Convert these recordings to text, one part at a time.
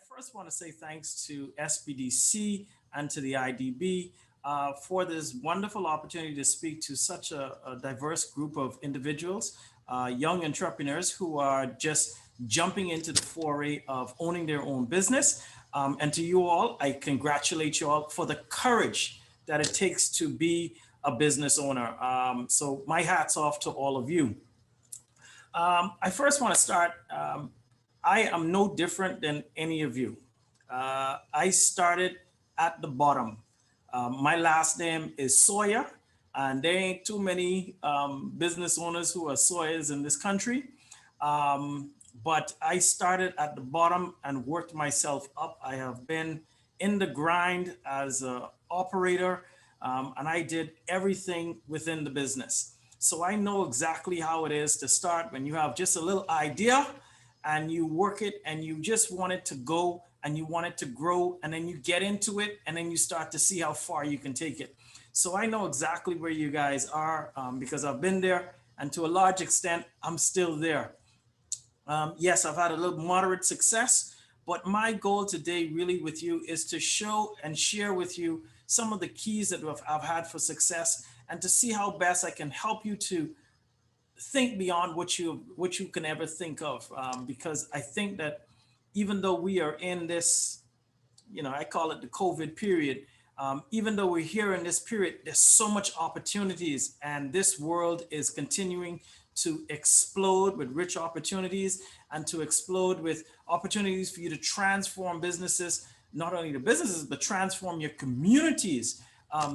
first want to say thanks to SBDC and to the IDB for this wonderful opportunity to speak to such a diverse group of individuals, young entrepreneurs who are just jumping into the foray of owning their own business. And to you all, I congratulate you all for the courage that it takes to be a business owner. So my hat's off to all of you. I first want to start. I am no different than any of you. I started at the bottom. My last name is Sawyer, and there ain't too many business owners who are Sawyers in this country. But I started at the bottom and worked myself up. I have been in the grind as an operator, and I did everything within the business. So I know exactly how it is to start when you have just a little idea and you work it and you just want it to go and you want it to grow, and then you get into it and then you start to see how far you can take it. So I know exactly where you guys are because I've been there, and to a large extent, I'm still there. Yes, I've had a little moderate success, but my goal today really with you is to show and share with you some of the keys that I've had for success, and to see how best I can help you to think beyond what you can ever think of. Because I think that even though we are in this, I call it the COVID period, even though we're here in this period, there's so much opportunities, and this world is continuing to explode with rich opportunities and to explode with opportunities for you to transform businesses, not only the businesses, but transform your communities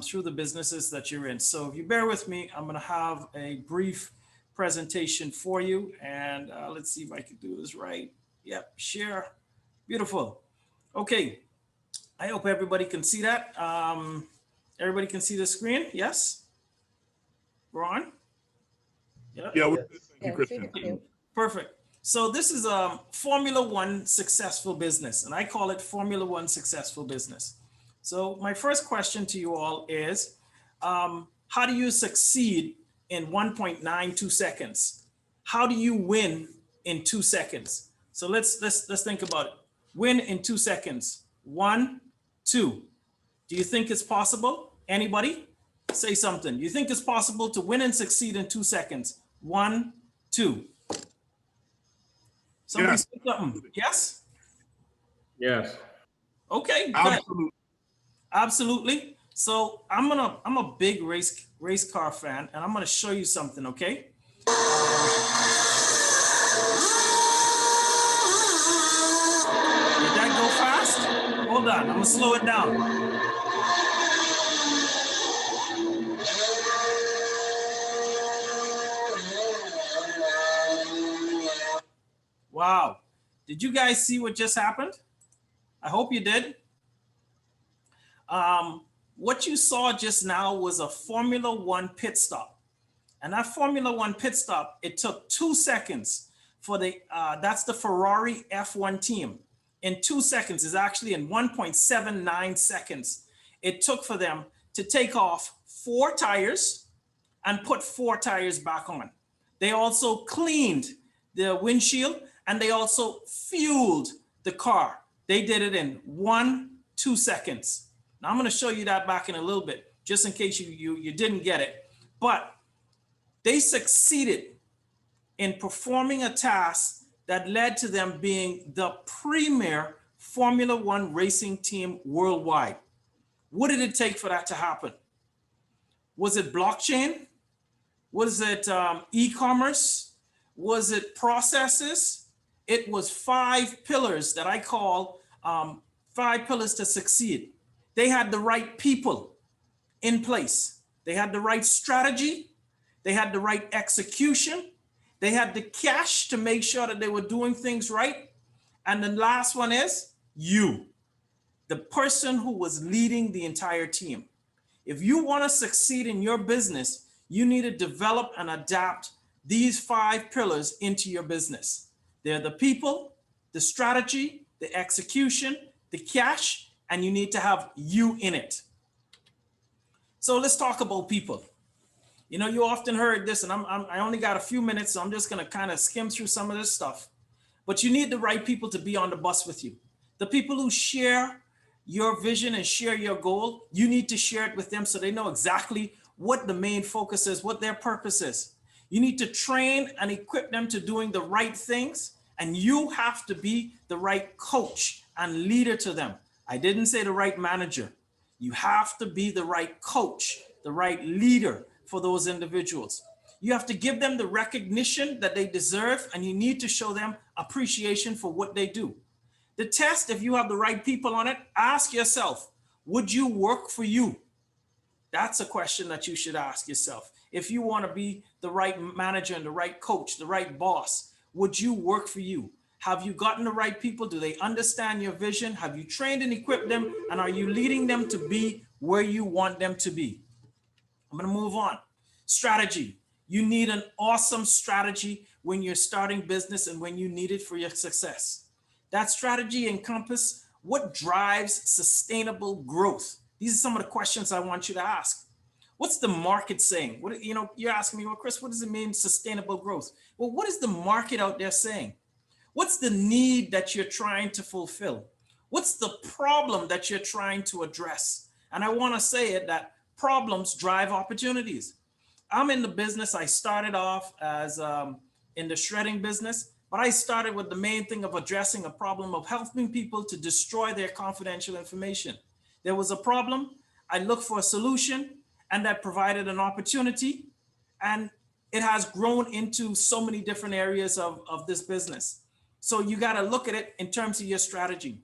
through the businesses that you're in. So if you bear with me, I'm going to have a brief presentation for you, and let's see if I can do this right. Yep, share. Beautiful. Okay. I hope everybody can see that. Everybody can see the screen. Yes. Ron? Yep. Yeah, thank you, Christian. Perfect. So this is a Formula One successful business, and I call it Formula One successful business. So my first question to you all is, how do you succeed in 1.92 seconds? How do you win in 2 seconds? So let's think about it. Win in 2 seconds. 1, 2. Do you think it's possible? Anybody? Say something. You think it's possible to win and succeed in 2 seconds? 1, 2. Somebody say something. Yes? Yes. Okay. Absolutely. Absolutely. So I'm a big race car fan, and I'm gonna show you something, okay? Did that go fast? Hold on, I'm gonna slow it down. Wow. Did you guys see what just happened? I hope you did. What you saw just now was a Formula One pit stop. And that Formula One pit stop, it took 2 seconds for that's the Ferrari F1 team. In 2 seconds, is actually in 1.79 seconds, it took for them to take off 4 tires and put 4 tires back on. They also cleaned the windshield, and they also fueled the car. They did it in 1-2 seconds. Now I'm going to show you that back in a little bit, just in case you didn't get it. But they succeeded in performing a task that led to them being the premier Formula One racing team worldwide. What did it take for that to happen? Was it blockchain? Was it e-commerce? Was it processes? It was 5 pillars that I call 5 pillars to succeed. They had the right people in place. They had the right strategy. They had the right execution. They had the cash to make sure that they were doing things right. And the last one is you, the person who was leading the entire team. If you want to succeed in your business, you need to develop and adapt these 5 pillars into your business. They're the people, the strategy, the execution, the cash, and you need to have you in it. So let's talk about people. You know, you often heard this, and I only got a few minutes, so I'm just going to kind of skim through some of this stuff. But you need the right people to be on the bus with you. The people who share your vision and share your goal, you need to share it with them so they know exactly what the main focus is, what their purpose is. You need to train and equip them to doing the right things, and you have to be the right coach and leader to them. I didn't say the right manager. You have to be the right coach, the right leader for those individuals. You have to give them the recognition that they deserve, and you need to show them appreciation for what they do. The test, if you have the right people on it, ask yourself, would you work for you? That's a question that you should ask yourself. If you want to be the right manager and the right coach, the right boss, would you work for you? Have you gotten the right people? Do they understand your vision? Have you trained and equipped them? And are you leading them to be where you want them to be? I'm going to move on. Strategy. You need an awesome strategy when you're starting business and when you need it for your success. That strategy encompasses what drives sustainable growth. These are some of the questions I want you to ask. What's the market saying? What, you're asking me, well, Chris, what does it mean sustainable growth? Well, what is the market out there saying? What's the need that you're trying to fulfill? What's the problem that you're trying to address? And I want to say it that problems drive opportunities. I'm in the business. I started off as in the shredding business, but I started with the main thing of addressing a problem of helping people to destroy their confidential information. There was a problem. I looked for a solution, and that provided an opportunity. And it has grown into so many different areas of this business. So you got to look at it in terms of your strategy.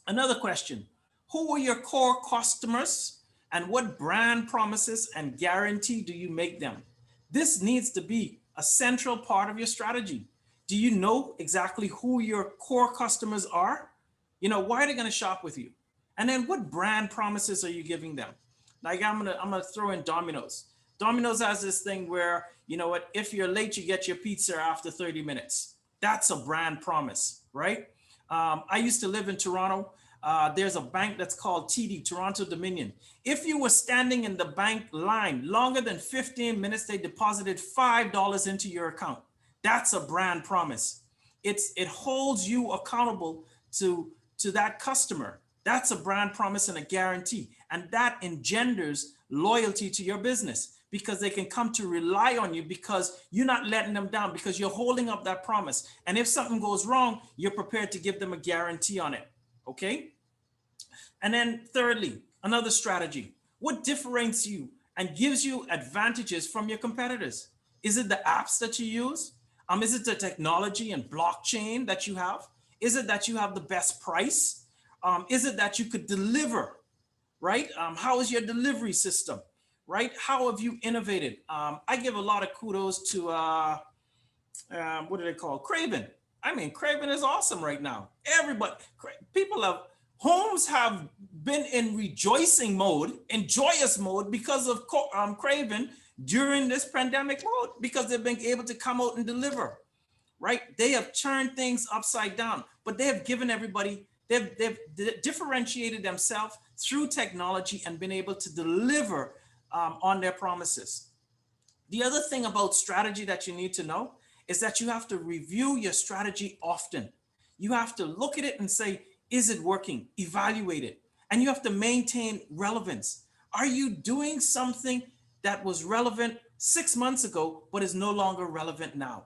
Another question, who are your core customers and what brand promises and guarantee do you make them? This needs to be a central part of your strategy. Do you know exactly who your core customers are? Why are they going to shop with you? And then what brand promises are you giving them? Like I'm gonna throw in Domino's. Domino's has this thing where, if you're late, you get your pizza after 30 minutes. That's a brand promise, right? I used to live in Toronto. There's a bank that's called TD, Toronto Dominion. If you were standing in the bank line longer than 15 minutes, they deposited $5 into your account. That's a brand promise. It holds you accountable to that customer. That's a brand promise and a guarantee. And that engenders loyalty to your business because they can come to rely on you because you're not letting them down, because you're holding up that promise. And if something goes wrong, you're prepared to give them a guarantee on it. Okay? And then thirdly, another strategy. What differentiates you and gives you advantages from your competitors? Is it the apps that you use? Is it the technology and blockchain that you have? Is it that you have the best price? Is it that you could deliver, right? How is your delivery system, right? How have you innovated? I give a lot of kudos to, what do they call Craven. I mean, Craven is awesome right now. Everybody, homes have been in rejoicing mode, in joyous mode because of Craven during this pandemic mode, because they've been able to come out and deliver, right? They have turned things upside down, but they have given everybody, they've differentiated themselves through technology and been able to deliver on their promises. The other thing about strategy that you need to know is that you have to review your strategy often. You have to look at it and say, is it working? Evaluate it. And you have to maintain relevance. Are you doing something that was relevant 6 months ago, but is no longer relevant now,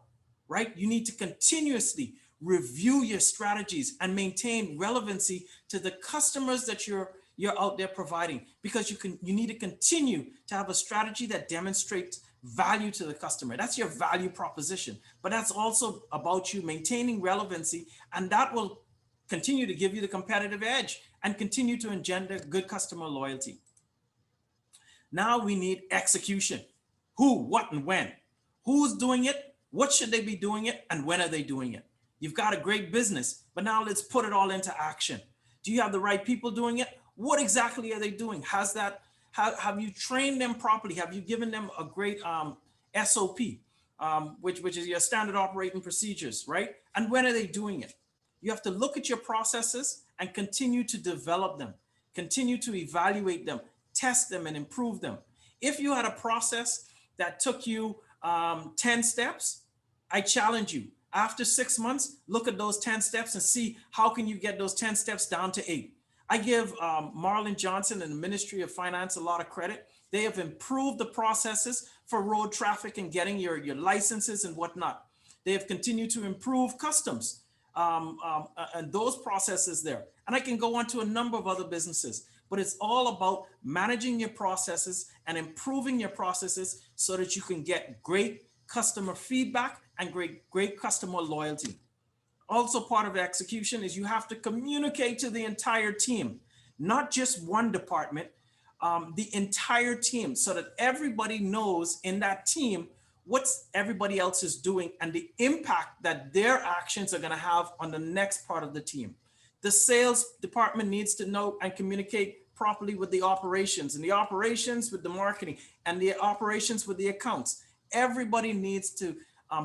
right? You need to continuously review your strategies and maintain relevancy to the customers that you're out there providing, because you need to continue to have a strategy that demonstrates value to the customer. That's your value proposition, but that's also about you maintaining relevancy, and that will continue to give you the competitive edge and continue to engender good customer loyalty. Now we need execution. Who, what, and when. Who's doing it? What should they be doing it? And when are they doing it? You've got a great business, but now let's put it all into action. Do you have the right people doing it? What exactly are they doing? Have you trained them properly? Have you given them a great SOP, which is your standard operating procedures, right? And when are they doing it? You have to look at your processes and continue to develop them, continue to evaluate them, test them, and improve them. If you had a process that took you 10 steps, I challenge you, After 6 months, look at those 10 steps and see how can you get those 10 steps down to 8. I give Marlon Johnson and the Ministry of Finance a lot of credit. They have improved the processes for road traffic and getting your licenses and whatnot. They have continued to improve customs and those processes there. And I can go on to a number of other businesses, but it's all about managing your processes and improving your processes so that you can get great customer feedback and great customer loyalty. Also, part of execution is you have to communicate to the entire team, not just one department, the entire team, so that everybody knows in that team what everybody else is doing and the impact that their actions are going to have on the next part of the team. The sales department needs to know and communicate properly with the operations, and the operations with the marketing, and the operations with the accounts. Everybody needs to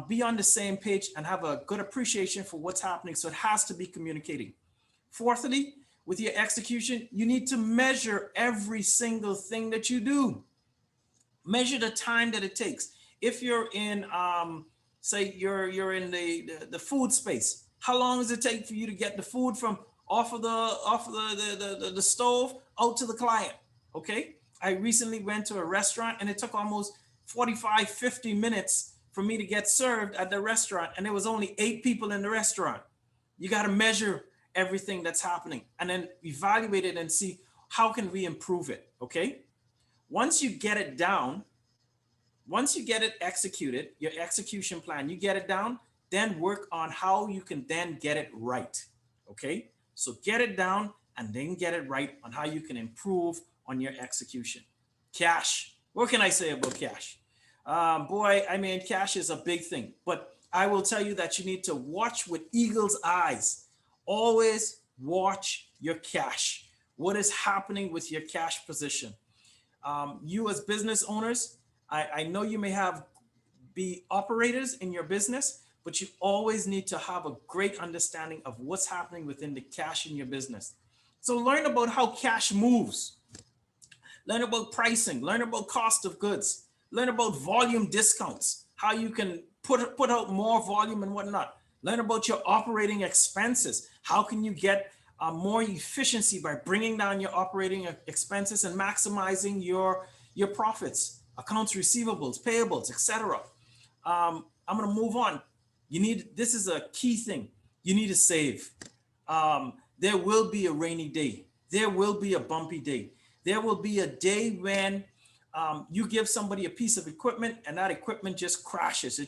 be on the same page and have a good appreciation for what's happening. So it has to be communicating. Fourthly, with your execution, you need to measure every single thing that you do. Measure the time that it takes. If you're in, say you're in the food space, how long does it take for you to get the food from off of the stove out to the client? Okay. I recently went to a restaurant and it took almost 45, 50 minutes for me to get served at the restaurant, and there was only 8 people in the restaurant. You got to measure everything that's happening and then evaluate it and see how can we improve it. Okay. Once you get it down, once you get it executed, your execution plan, you get it down, then work on how you can then get it right. Okay. So get it down and then get it right on how you can improve on your execution. Cash. What can I say about cash? Boy, I mean, cash is a big thing, but I will tell you that you need to watch with eagle's eyes. Always watch your cash. What is happening with your cash position? You as business owners, I know you may be operators in your business, but you always need to have a great understanding of what's happening within the cash in your business. So learn about how cash moves. Learn about pricing, learn about cost of goods, learn about volume discounts, how you can put out more volume and whatnot. Learn about your operating expenses. How can you get more efficiency by bringing down your operating expenses and maximizing your profits, accounts receivables, payables, etc. I'm going to move on. This is a key thing. You need to save. There will be a rainy day. There will be a bumpy day. There will be a day when you give somebody a piece of equipment and that equipment just crashes.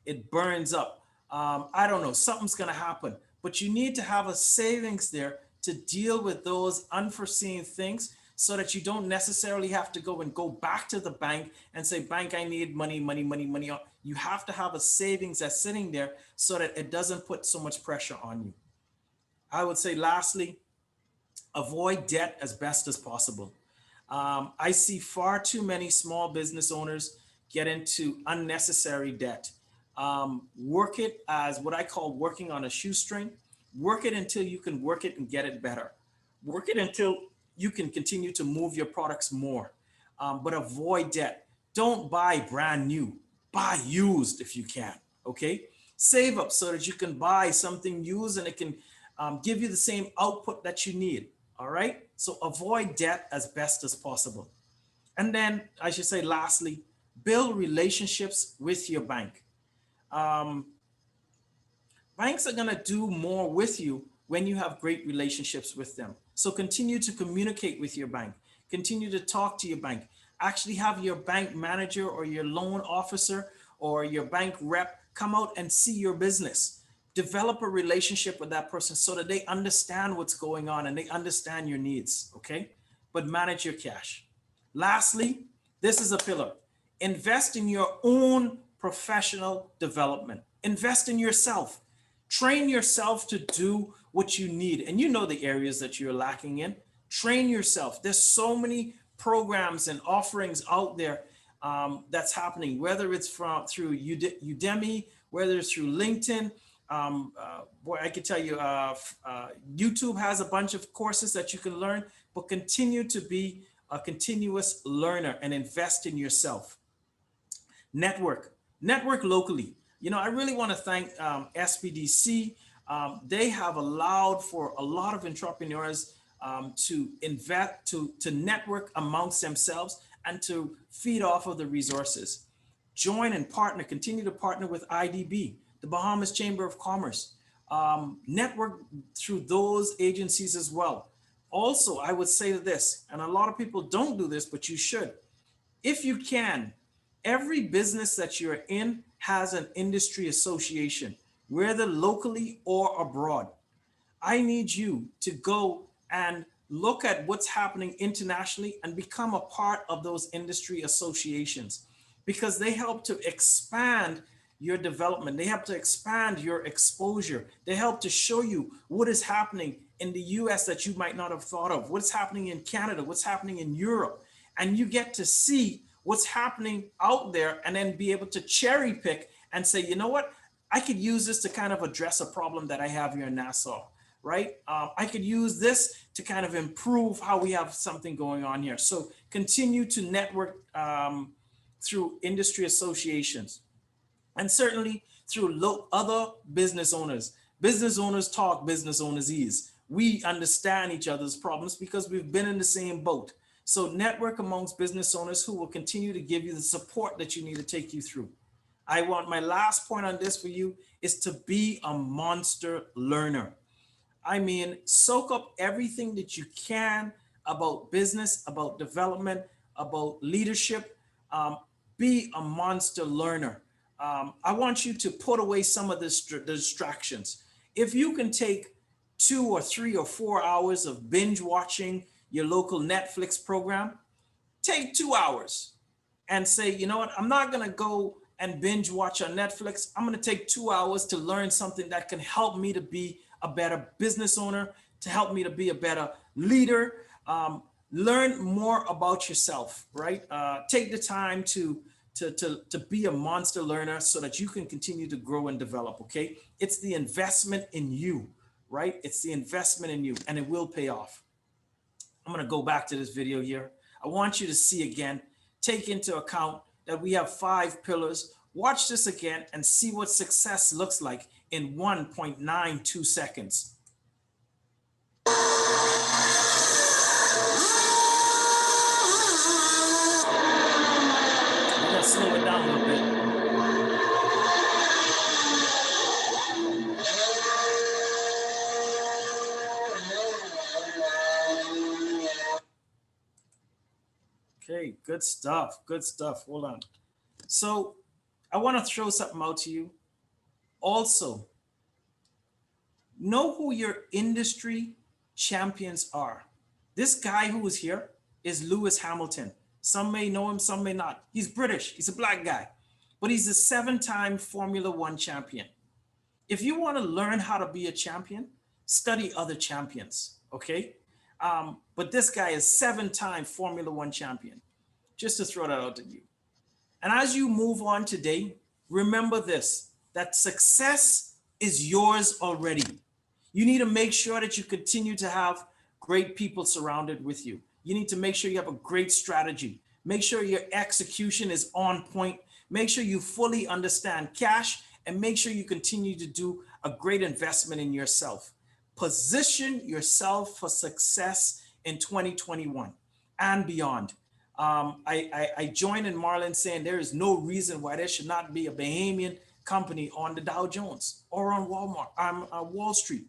It burns up. I don't know, something's going to happen, but you need to have a savings there to deal with those unforeseen things so that you don't necessarily have to go back to the bank and say, bank, I need money, money, money, money. You have to have a savings that's sitting there so that it doesn't put so much pressure on you. I would say lastly, avoid debt as best as possible. I see far too many small business owners get into unnecessary debt. Work it as what I call working on a shoestring. Work it until you can work it and get it better. Work it until you can continue to move your products more, but avoid debt. Don't buy brand new. Buy used if you can. Okay. Save up so that you can buy something used and it can give you the same output that you need. All right. So avoid debt as best as possible. And then I should say, lastly, build relationships with your bank. Um, Banks are going to do more with you when you have great relationships with them. So continue to communicate with your bank. Continue to talk to your bank. Actually have your bank manager or your loan officer or your bank rep come out and see your business. Develop a relationship with that person so that they understand what's going on and they understand your needs, okay? But manage your cash. Lastly, this is a pillar. Invest in your own professional development. Invest in yourself. Train yourself to do what you need. And you know the areas that you're lacking in. Train yourself. There's so many programs and offerings out there that's happening, whether it's through Udemy, whether it's through LinkedIn. Boy, I can tell you, YouTube has a bunch of courses that you can learn, but continue to be a continuous learner and invest in yourself. Network locally. I really want to thank SBDC. They have allowed for a lot of entrepreneurs to invest, to network amongst themselves, and to feed off of the resources. Join and partner, continue to partner with IDB, the Bahamas Chamber of Commerce. Network through those agencies as well. Also, I would say this, and a lot of people don't do this, but you should. If you can, every business that you're in has an industry association, whether locally or abroad. I need you to go and look at what's happening internationally and become a part of those industry associations, because they help to expand your development. They help to expand your exposure. They help to show you what is happening in the US that you might not have thought of, what's happening in Canada, what's happening in Europe. And you get to see what's happening out there and then be able to cherry pick and say, you know what, I could use this to kind of address a problem that I have here in Nassau, right? I could use this to kind of improve how we have something going on here. So continue to network through industry associations, and certainly through other business owners. Business owners talk, business owners ease. We understand each other's problems because we've been in the same boat. So network amongst business owners who will continue to give you the support that you need to take you through. I want my last point on this for you is to be a monster learner. I mean, soak up everything that you can about business, about development, about leadership. Be a monster learner. I want you to put away some of the distractions. If you can take 2 or 3 or 4 hours of binge watching your local Netflix program, take 2 hours and say, you know what, I'm not going to go and binge watch on Netflix. I'm going to take 2 hours to learn something that can help me to be a better business owner, to help me to be a better leader. Learn more about yourself, right? Take the time to be a monster learner so that you can continue to grow and develop, okay? It's the investment in you, right? It's the investment in you, and it will pay off. I'm going to go back to this video here. I want you to see again, take into account that we have 5 pillars. Watch this again and see what success looks like in 1.92 seconds. I'm going to slow it down a little bit. Okay, good stuff. Good stuff. Hold on. So I want to throw something out to you. Also, know who your industry champions are. This guy who is here is Lewis Hamilton. Some may know him, some may not. He's British. He's a black guy, but he's a 7-time Formula One champion. If you want to learn how to be a champion, study other champions, okay? But this guy is 7-time Formula One champion, just to throw that out to you. And as you move on today, remember this, that success is yours already. You need to make sure that you continue to have great people surrounded with you. You need to make sure you have a great strategy. Make sure your execution is on point. Make sure you fully understand cash, and make sure you continue to do a great investment in yourself. Position yourself for success in 2021 and beyond. I join in Marlon saying there is no reason why there should not be a Bahamian company on the Dow Jones or on Wall Street.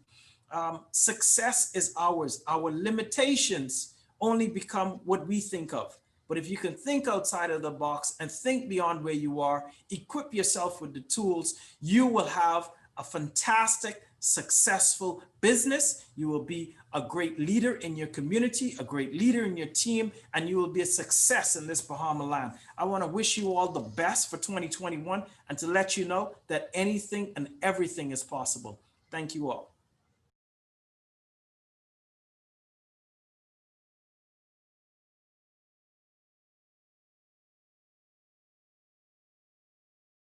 Success is ours. Our limitations only become what we think of. But if you can think outside of the box and think beyond where you are, equip yourself with the tools, you will have a fantastic, successful business. You will be a great leader in your community, a great leader in your team, and you will be a success in this Bahama land. I want to wish you all the best for 2021 and to let you know that anything and everything is possible. Thank you all.